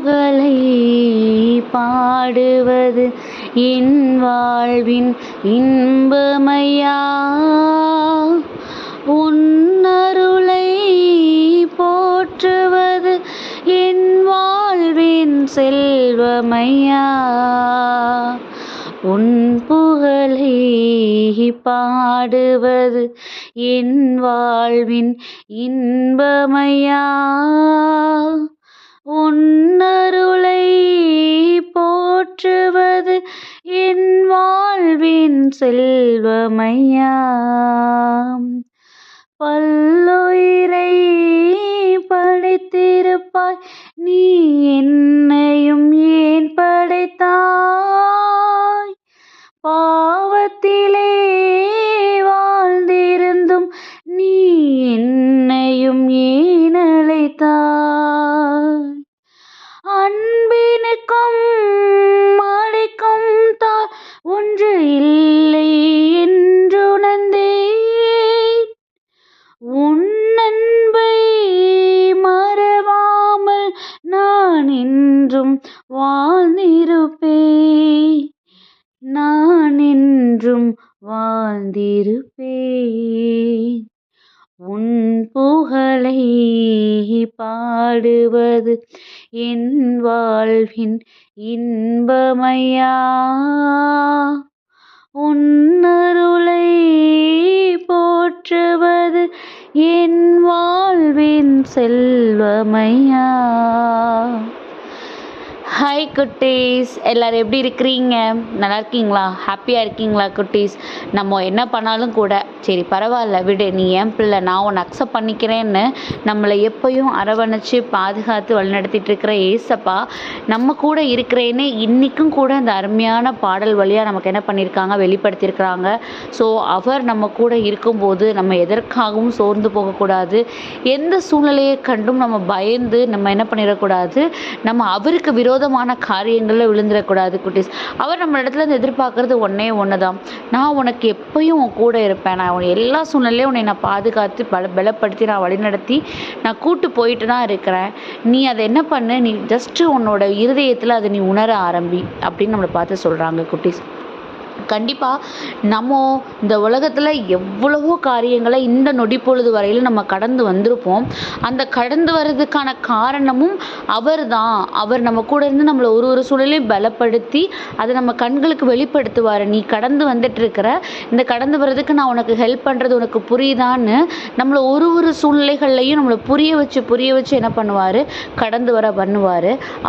புகழை பாடுவது என் வாழ்வின் இன்பமையா. உன்னருளை போற்றுவது என் வாழ்வின் செல்வமையா. உன் புகழை பாடுவது என் வாழ்வின் இன்பமையா. உன்னருளை போற்றுவது என் வாழ்வின் செல்வமையா. பல்லுயிரை படைத்திருப்பாய், நீ என்னையும் ஏன் படைத்தாய்? பாவத்திலே வாழ்ந்திருந்தும் நீ என்னையும் ஏன் அழைத்தாய்? அன்பினுக்கும் அழைக்கும் தாள் ஒன்று இல்லை என்றுணர்ந்தேன். உன் அன்பை மறவாமல் நான் என்றும் வாழ்ந்திருப்பேன். நான் என்றும் வாழ்ந்திருப்பேன். உன் புகழை பாடுவது என் வாழ்வின் இன்பமையா. உன்னருளை போற்றுவது என் வாழ்வின் செல்வமையா. ஹாய் குட்டீஸ், எல்லோரும் எப்படி இருக்கிறீங்க? நல்லா இருக்கீங்களா? ஹாப்பியாக இருக்கீங்களா குட்டீஸ்? நம்ம என்ன பண்ணாலும் கூட சரி பரவாயில்ல விடு, நீ என் பிள்ளை, நான் உன்னை அக்செப்ட் பண்ணிக்கிறேன்னு நம்மளை எப்பயும் அரவணைச்சு பாதுகாத்து வழிநடத்திட்டு இருக்கிற ஏசப்பா நம்ம கூட இருக்கிறேன்னு இன்றைக்கும் கூட இந்த அருமையான பாடல் வழியாக நமக்கு என்ன பண்ணியிருக்காங்க, வெளிப்படுத்தியிருக்கிறாங்க. ஸோ அவர் நம்ம கூட இருக்கும்போது நம்ம எதற்காகவும் சோர்ந்து போகக்கூடாது. எந்த சூழ்நிலையை கண்டும் நம்ம பயந்து நம்ம என்ன பண்ணிடக்கூடாது, நம்ம அவருக்கு விரோதமான காரியங்களில் விழுந்துடக்கூடாது குட்டீஸ். அவர் நம்ம இடத்துல இருந்து எதிர்பார்க்கறது ஒன்று தான், நான் உனக்கு எப்பயும் உன் கூட இருப்பேன், நான் உன் எல்லா சூழ்நிலையும் உன்னை நான் பாதுகாத்து பலப்படுத்தி நான் வழிநடத்தி நான் கூட்டு போயிட்டு தான் இருக்கிறேன். நீ அதை என்ன பண்ணு, நீ ஜஸ்ட்டு உன்னோட இருதயத்தில் அதை நீ உணர ஆரம்பி அப்படின்னு நம்மளை பார்த்து சொல்கிறாங்க குட்டீஸ். கண்டிப்பாக நம்ம இந்த உலகத்தில் எவ்வளவோ காரியங்களை இந்த நொடி பொழுது வரையில் நம்ம கடந்து வந்திருப்போம். அந்த கடந்து வர்றதுக்கான காரணமும் அவர் தான். அவர் நம்ம கூட இருந்து நம்மளை ஒரு சூழலையும் பலப்படுத்தி அதை நம்ம கண்களுக்கு வெளிப்படுத்துவார். நீ கடந்து வந்துட்டு இருக்கிற இந்த கடந்து வர்றதுக்கு நான் உனக்கு ஹெல்ப் பண்ணுறது உனக்கு புரியுதான்னு நம்மளை ஒரு சூழ்நிலைகள்லையும் நம்மளை புரிய வச்சு என்ன பண்ணுவார், கடந்து வர பண்ணுவார்.